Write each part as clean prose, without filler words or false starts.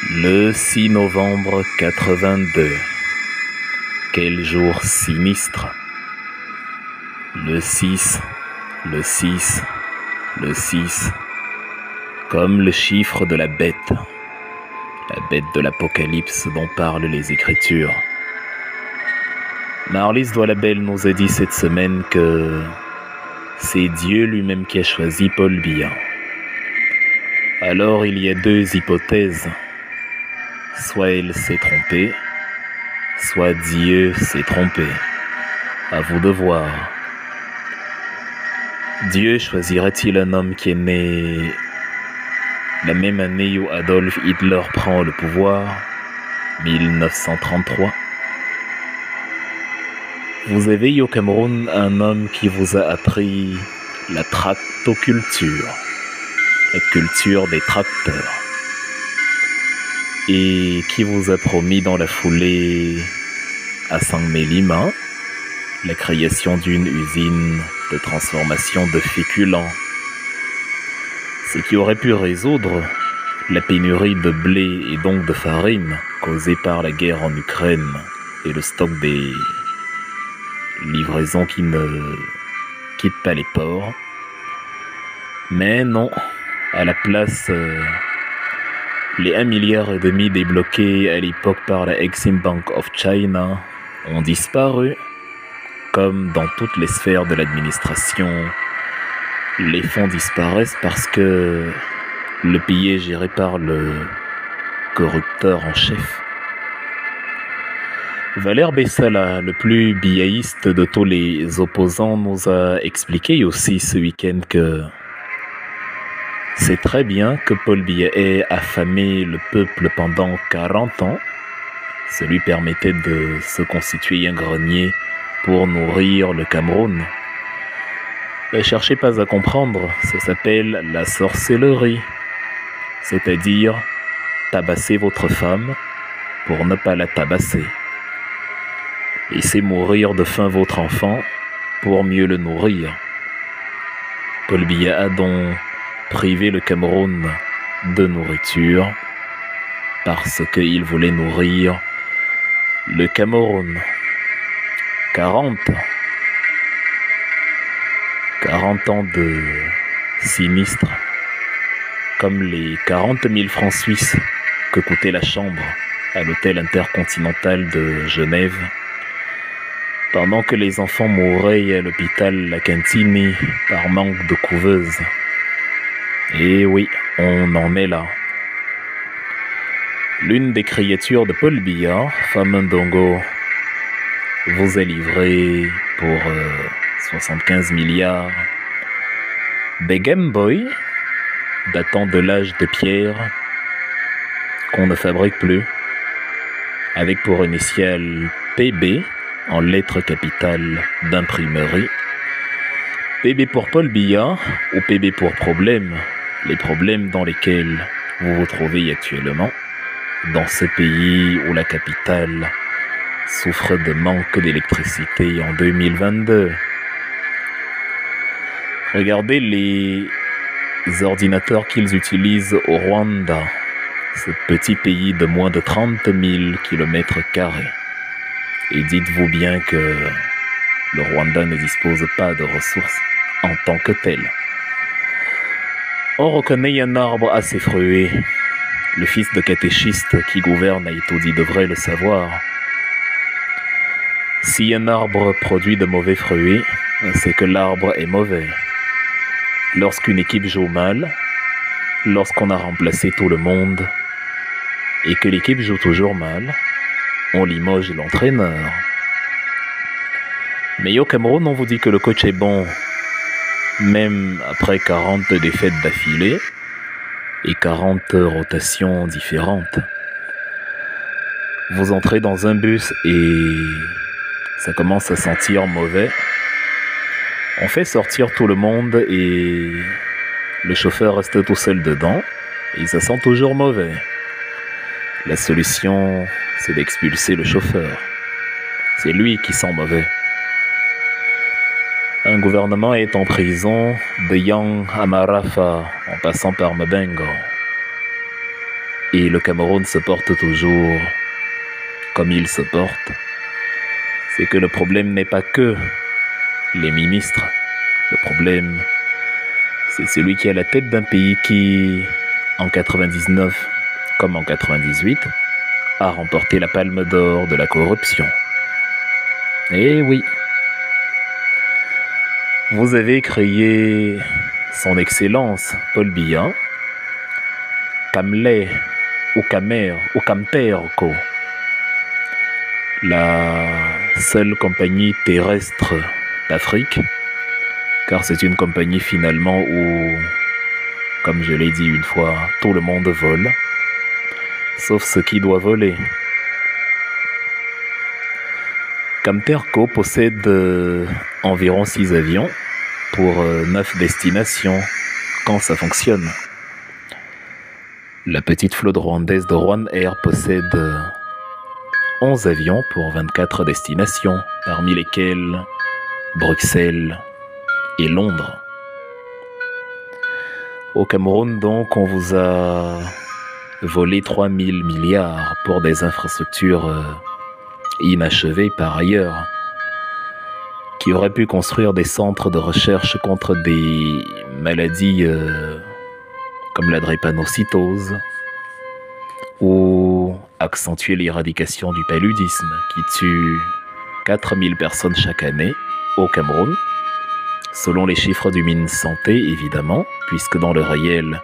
Le 6 novembre 82. Quel jour sinistre. Le 6, le 6, le 6. Comme le chiffre de la bête de l'Apocalypse dont parlent les Écritures. Marlys Doualabel nous a dit cette semaine que c'est Dieu lui-même qui a choisi Paul Biya. Alors il y a deux hypothèses. Soit elle s'est trompée, soit Dieu s'est trompé. À vous de voir. Dieu choisirait-il un homme qui est né la même année où Adolf Hitler prend le pouvoir, 1933? Vous avez au Cameroun un homme qui vous a appris la tractoculture, la culture des tracteurs, et qui vous a promis dans la foulée à Saint-Mélima la création d'une usine de transformation de féculents, ce qui aurait pu résoudre la pénurie de blé et donc de farine causée par la guerre en Ukraine et le stock des livraisons qui ne quittent pas les ports. Mais non, à la place, les 1,5 milliard débloqués à l'époque par la Exim Bank of China ont disparu. Comme dans toutes les sphères de l'administration, les fonds disparaissent parce que le pays est géré par le corrupteur en chef. Valère Bessala, le plus biaïste de tous les opposants, nous a expliqué aussi ce week-end que c'est très bien que Paul Biya ait affamé le peuple pendant 40 ans. Ça lui permettait de se constituer un grenier pour nourrir le Cameroun. Ne cherchez pas à comprendre, ça s'appelle la sorcellerie. C'est-à-dire tabasser votre femme pour ne pas la tabasser. Laissez mourir de faim votre enfant pour mieux le nourrir. Paul Biya a donc privé le Cameroun de nourriture parce qu'il voulait nourrir le Cameroun. 40 ans de sinistre, comme les 40 000 francs suisses que coûtait la chambre à l'hôtel intercontinental de Genève, pendant que les enfants mouraient à l'hôpital La Cantini par manque de couveuse. Et oui, on en est là. L'une des créatures de Paul Biya, Famandongo, vous a livré pour 75 milliards des Game Boy datant de l'âge de pierre qu'on ne fabrique plus, avec pour initiale PB en lettres capitales d'imprimerie. PB pour Paul Biya ou PB pour problème, les problèmes dans lesquels vous vous trouvez actuellement dans ce pays où la capitale souffre de manque d'électricité en 2022. Regardez les ordinateurs qu'ils utilisent au Rwanda, ce petit pays de moins de 30 000 km². Et dites-vous bien que le Rwanda ne dispose pas de ressources en tant que tel. On reconnaît un arbre assez frué. Le fils de catéchiste qui gouverne à Itodi devrait le savoir. Si un arbre produit de mauvais fruits, c'est que l'arbre est mauvais. Lorsqu'une équipe joue mal, lorsqu'on a remplacé tout le monde, et que l'équipe joue toujours mal, on limoge l'entraîneur. Mais au Cameroun, on vous dit que le coach est bon, même après 40 défaites d'affilée et 40 rotations différentes. Vous entrez dans un bus et ça commence à sentir mauvais. On fait sortir tout le monde et le chauffeur reste tout seul dedans et ça sent toujours mauvais. La solution, c'est d'expulser le chauffeur. C'est lui qui sent mauvais. Un gouvernement est en prison de Yang Amarafa en passant par Mabengo. et le Cameroun se porte toujours comme il se porte, c'est que le problème n'est pas que les ministres. Le problème, c'est celui qui est à la tête d'un pays qui, en 99 comme en 98, a remporté la palme d'or de la corruption. Eh oui, vous avez créé son Excellence Paul Biya, Camley ou Camer ou Camterco, la seule compagnie terrestre d'Afrique, car c'est une compagnie finalement où, comme je l'ai dit une fois, tout le monde vole, sauf ce qui doit voler. Camterco possède environ 6 avions pour 9 destinations quand ça fonctionne. La petite flotte rwandaise de Rwan Air possède 11 avions pour 24 destinations, parmi lesquelles Bruxelles et Londres. Au Cameroun, donc, on vous a volé 3000 milliards pour des infrastructures inachevées par ailleurs, qui auraient pu construire des centres de recherche contre des maladies comme la drépanocytose ou accentuer l'éradication du paludisme qui tue 4000 personnes chaque année au Cameroun, selon les chiffres du Minsanté évidemment, puisque dans le réel,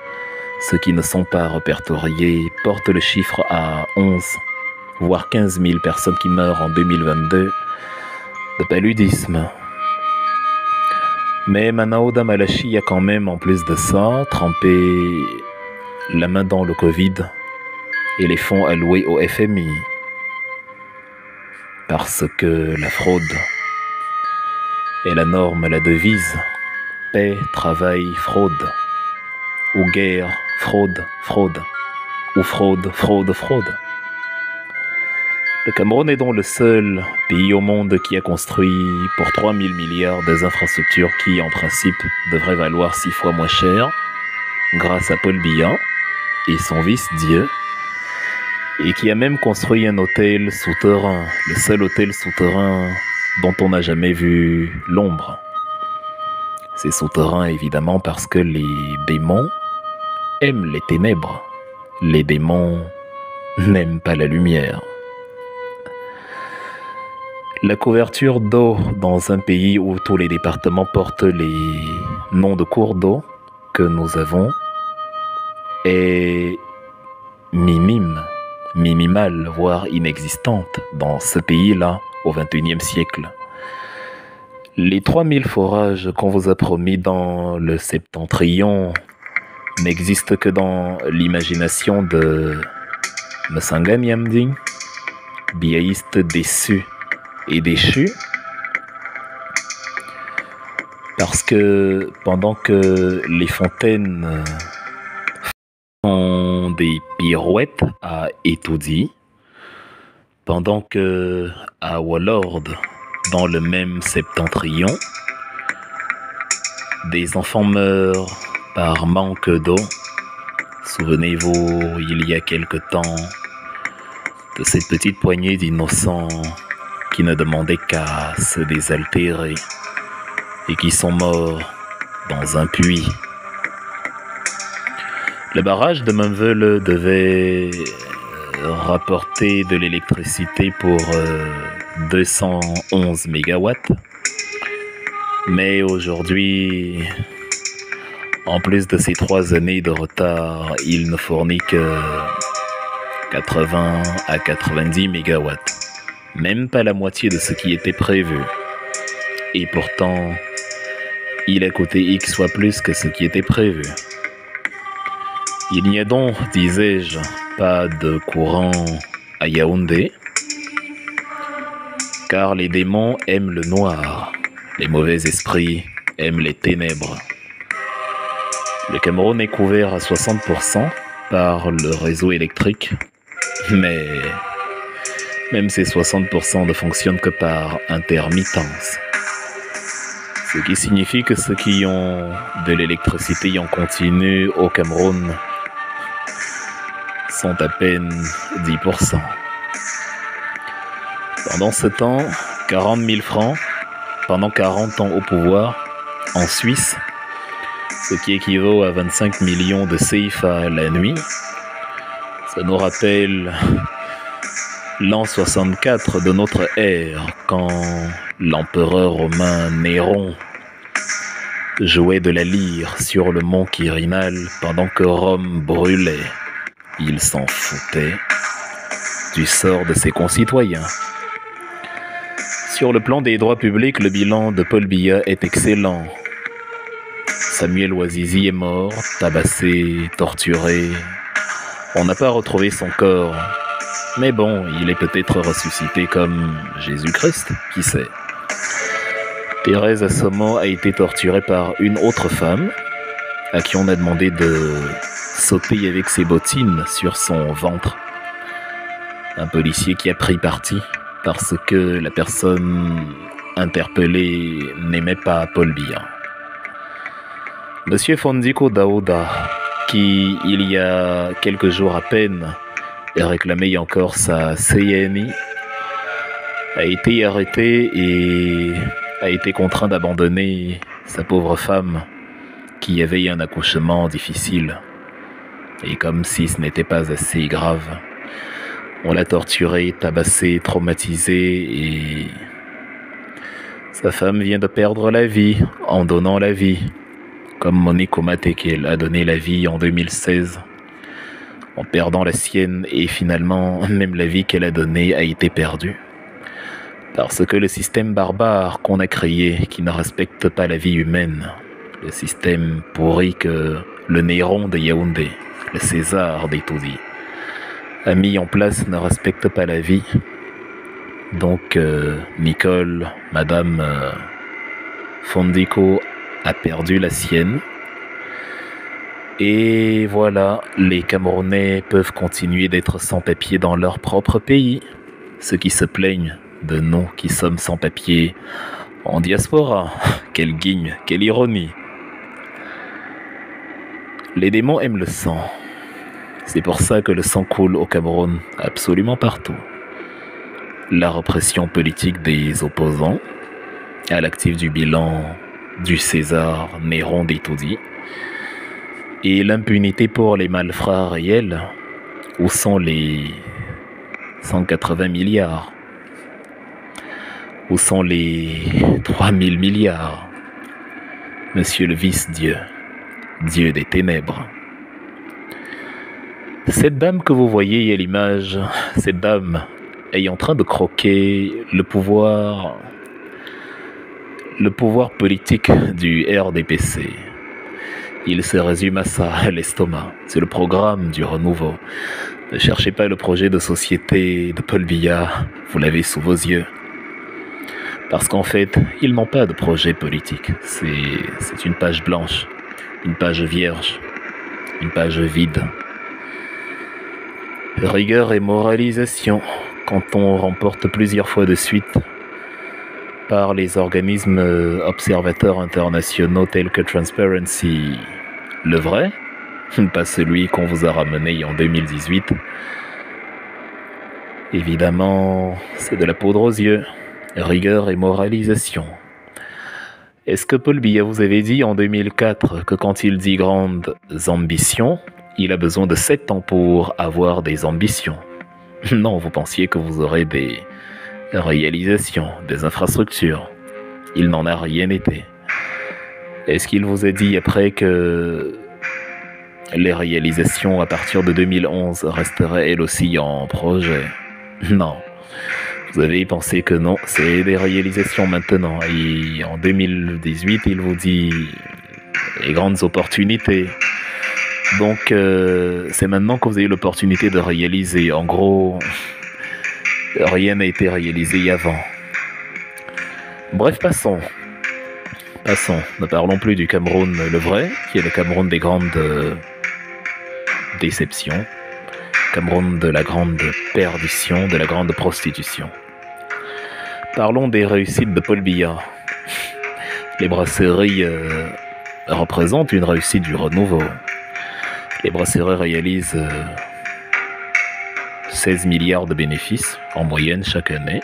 ceux qui ne sont pas répertoriés portent le chiffre à 11 voire 15 000 personnes qui meurent en 2022 de paludisme. Mais Manaoda Malachi a quand même, en plus de ça, trempé la main dans le Covid et les fonds alloués au FMI. Parce que la fraude est la norme, la devise. Paix, travail, fraude. Ou guerre, fraude, fraude. Ou fraude, fraude, fraude. Le Cameroun est donc le seul pays au monde qui a construit pour 3000 milliards des infrastructures qui, en principe, devraient valoir 6 fois moins cher, grâce à Paul Biya et son vice-dieu, et qui a même construit un hôtel souterrain, le seul hôtel souterrain dont on n'a jamais vu l'ombre. C'est souterrain évidemment parce que les démons aiment les ténèbres. Les démons n'aiment pas la lumière. La couverture d'eau dans un pays où tous les départements portent les noms de cours d'eau que nous avons est minimale, voire inexistante dans ce pays-là au XXIe siècle. Les 3000 forages qu'on vous a promis dans le septentrion n'existent que dans l'imagination de Msanga Nyamding, biaïste déçu et déchu, parce que pendant que les fontaines font des pirouettes à Etoudi, pendant que à Wallord, dans le même septentrion, des enfants meurent par manque d'eau. Souvenez-vous, il y a quelque temps, de cette petite poignée d'innocents qui ne demandaient qu'à se désaltérer et qui sont morts dans un puits. Le barrage de Memvelle devait rapporter de l'électricité pour 211 mégawatts, mais aujourd'hui, en plus de ces 3 années de retard, il ne fournit que 80 à 90 mégawatts. Même pas la moitié de ce qui était prévu. Et pourtant, il a coûté X fois plus que ce qui était prévu. Il n'y a donc, disais-je, pas de courant à Yaoundé, car les démons aiment le noir, les mauvais esprits aiment les ténèbres. Le Cameroun est couvert à 60% par le réseau électrique, mais même ces 60% ne fonctionnent que par intermittence. Ce qui signifie que ceux qui ont de l'électricité en continu au Cameroun sont à peine 10%. Pendant ce temps, 40 000 francs, pendant 40 ans au pouvoir, en Suisse, ce qui équivaut à 25 millions de CFA la nuit, ça nous rappelle l'an 64 de notre ère, quand l'empereur romain Néron jouait de la lyre sur le mont Quirinal pendant que Rome brûlait. Il s'en foutait du sort de ses concitoyens. Sur le plan des droits publics, le bilan de Paul Biya est excellent. Samuel Ouazizi est mort, tabassé, torturé. On n'a pas retrouvé son corps. Mais bon, il est peut-être ressuscité comme Jésus-Christ, qui sait. Thérèse Assomo a été torturée par une autre femme, à qui on a demandé de sauter avec ses bottines sur son ventre. Un policier qui a pris parti parce que la personne interpellée n'aimait pas Paul Biya. Monsieur Fondiko Daouda, qui il y a quelques jours à peine réclamait encore sa CNI, a été arrêté et a été contraint d'abandonner sa pauvre femme qui avait eu un accouchement difficile. Et comme si ce n'était pas assez grave, on l'a torturé, tabassé, traumatisé et sa femme vient de perdre la vie en donnant la vie, comme Monique Omatekel a donné la vie en 2016 en perdant la sienne et finalement même la vie qu'elle a donnée a été perdue. Parce que le système barbare qu'on a créé, qui ne respecte pas la vie humaine, le système pourri que le Néron de Yaoundé, le César d'Etoudi, a mis en place ne respecte pas la vie. Donc Nicole, Madame Fondiko a perdu la sienne. Et voilà, les Camerounais peuvent continuer d'être sans papier dans leur propre pays. Ceux qui se plaignent de nous qui sommes sans papier en diaspora. Quelle guigne, quelle ironie. Les démons aiment le sang. C'est pour ça que le sang coule au Cameroun, absolument partout. La répression politique des opposants, à l'actif du bilan du César Néron d'Etoudi, et l'impunité pour les malfrats réels. Où sont les 180 milliards? Où sont les 3000 milliards? Monsieur le vice-dieu, Dieu des ténèbres. Cette dame que vous voyez à l'image, cette dame est en train de croquer le pouvoir politique du RDPC. Il se résume à ça, l'estomac. C'est le programme du renouveau. Ne cherchez pas le projet de société de Paul Biya, vous l'avez sous vos yeux. Parce qu'en fait, ils n'ont pas de projet politique. C'est une page blanche, une page vierge, une page vide. Rigueur et moralisation, quand on remporte plusieurs fois de suite par les organismes observateurs internationaux tels que Transparency, le vrai, pas celui qu'on vous a ramené en 2018. Évidemment, c'est de la poudre aux yeux. Rigueur et moralisation. Est-ce que Paul Biya vous avait dit en 2004 que quand il dit grandes ambitions, il a besoin de 7 ans pour avoir des ambitions? Non, vous pensiez que vous aurez des réalisations, des infrastructures. Il n'en a rien été. Est-ce qu'il vous a dit après que les réalisations à partir de 2011 resteraient elles aussi en projet? Non. Vous avez pensé que non, c'est des réalisations maintenant. Et en 2018, il vous dit les grandes opportunités. Donc, c'est maintenant que vous avez l'opportunité de réaliser. En gros, rien n'a été réalisé avant. Bref, passons. Ne parlons plus du Cameroun le vrai, qui est le Cameroun des grandes déceptions. Cameroun de la grande perdition, de la grande prostitution. Parlons des réussites de Paul Biya. Les brasseries représentent une réussite du renouveau. Les brasseries réalisent 16 milliards de bénéfices en moyenne chaque année.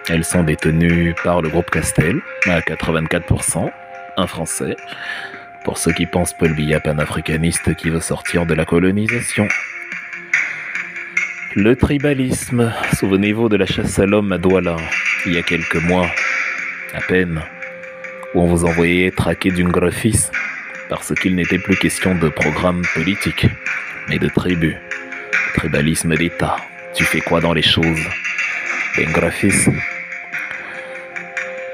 Elles sont détenues par le groupe Castel à 84%, un Français, pour ceux qui pensent Paul Biya panafricaniste qui veut sortir de la colonisation. Le tribalisme, souvenez-vous de la chasse à l'homme à Douala, il y a quelques mois, à peine, où on vous envoyait traquer d'une graphiste, parce qu'il n'était plus question de programme politique, mais de tribu. Tribalisme d'État. Tu fais quoi dans les choses? Un graphiste.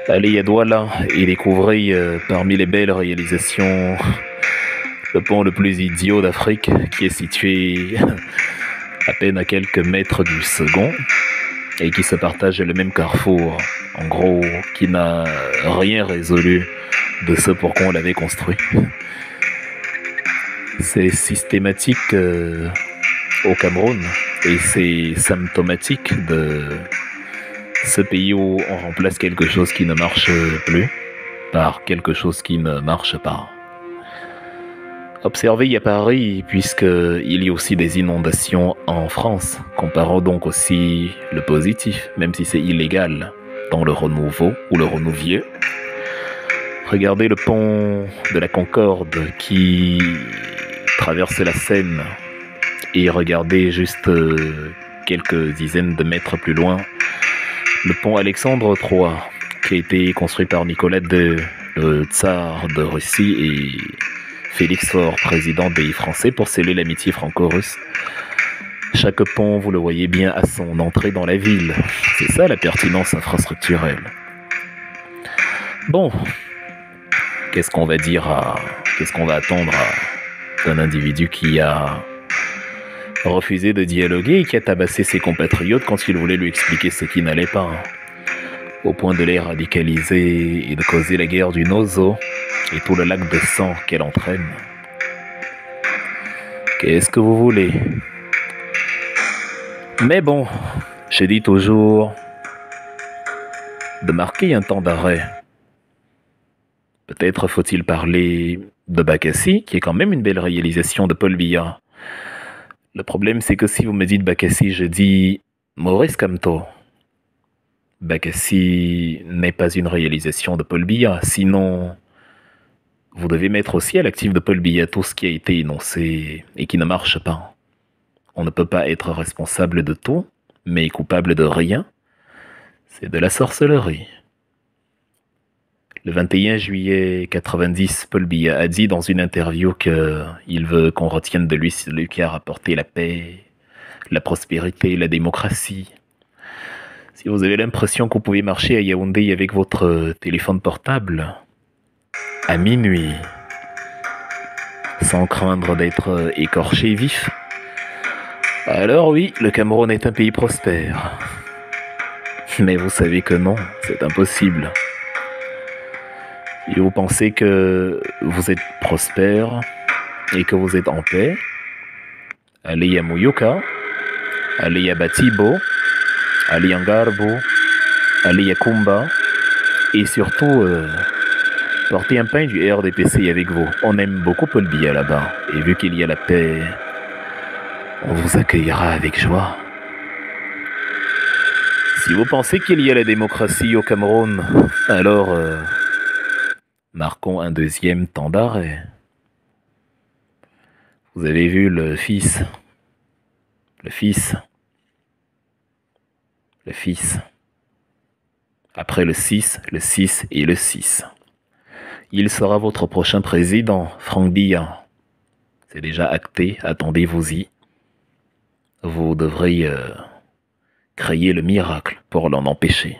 Allez à Douala et découvrez parmi les belles réalisations le pont le plus idiot d'Afrique qui est situé à peine à quelques mètres du second et qui se partage le même carrefour, en gros, qui n'a rien résolu de ce pourquoi on l'avait construit. C'est systématique au Cameroun et c'est symptomatique de ce pays où on remplace quelque chose qui ne marche plus par quelque chose qui ne marche pas. Observez à Paris, puisqu'il y a aussi des inondations en France. Comparons donc aussi le positif, même si c'est illégal, dans le renouveau ou le renouvier. Regardez le pont de la Concorde qui traverse la Seine et regardez juste quelques dizaines de mètres plus loin le pont Alexandre III qui a été construit par Nicolas II, le tsar de Russie, et Félix Faure, président des Français, pour sceller l'amitié franco-russe. Chaque pont, vous le voyez bien, a son entrée dans la ville. C'est ça la pertinence infrastructurelle. Bon, qu'est-ce qu'on va attendre d'un individu qui a refusé de dialoguer et qui a tabassé ses compatriotes quand il voulait lui expliquer ce qui n'allait pas, au point de les radicaliser et de causer la guerre du Nozo et tout le lac de sang qu'elle entraîne. Qu'est-ce que vous voulez? Mais bon, je dis toujours de marquer un temps d'arrêt. Peut-être faut-il parler de Bakassi, qui est quand même une belle réalisation de Paul Biya. Le problème, c'est que si vous me dites Bakassi, je dis Maurice Kamto. Bakassi n'est pas une réalisation de Paul Biya, sinon vous devez mettre aussi à l'actif de Paul Biya tout ce qui a été énoncé et qui ne marche pas. On ne peut pas être responsable de tout, mais coupable de rien. C'est de la sorcellerie. Le 21 juillet 90, Paul Biya a dit dans une interview qu'il veut qu'on retienne de lui celui qui a rapporté la paix, la prospérité, la démocratie. Si vous avez l'impression que vous pouvez marcher à Yaoundé avec votre téléphone portable, à minuit, sans craindre d'être écorché vif, alors oui, le Cameroun est un pays prospère. Mais vous savez que non, c'est impossible. Et vous pensez que vous êtes prospère et que vous êtes en paix, allez à Mouyouka, allez à Batibo, allez à Ngarbo, allez à Kumba, et surtout portez un pain du RDPC avec vous. On aime beaucoup Paul Biya là-bas, et vu qu'il y a la paix, on vous accueillera avec joie. Si vous pensez qu'il y a la démocratie au Cameroun, alors marquons un deuxième temps d'arrêt. Vous avez vu le fils. Après le 6 et le 6. Il sera votre prochain président, Franck Biya. C'est déjà acté, attendez-vous-y. Vous devrez créer le miracle pour l'en empêcher.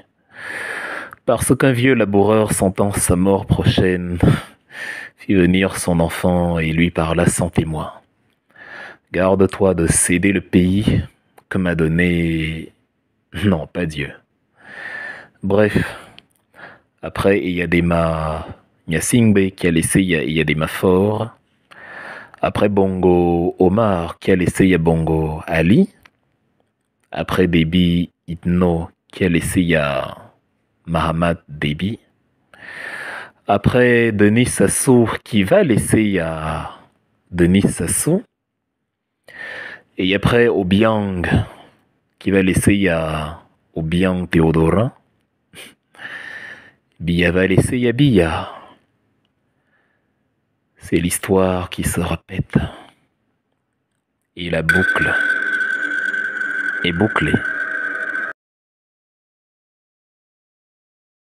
Parce qu'un vieux laboureur sentant sa mort prochaine fit venir son enfant et lui parla sans témoin. Garde-toi de céder le pays que m'a donné... Non, pas Dieu. Bref, après il y a des ma Nyasingbe qui a laissé il y a des ma fort. Après Bongo Omar qui a laissé il y a Bongo Ali. Après Déby Itno qui a laissé il y a Mahamat Déby. Après Denis Sassou qui va laisser il y a Denis Sassou. Et après Obiang qui va laisser au bien Théodora. Billa va laisser à Billa. C'est l'histoire qui se répète. Et la boucle est bouclée.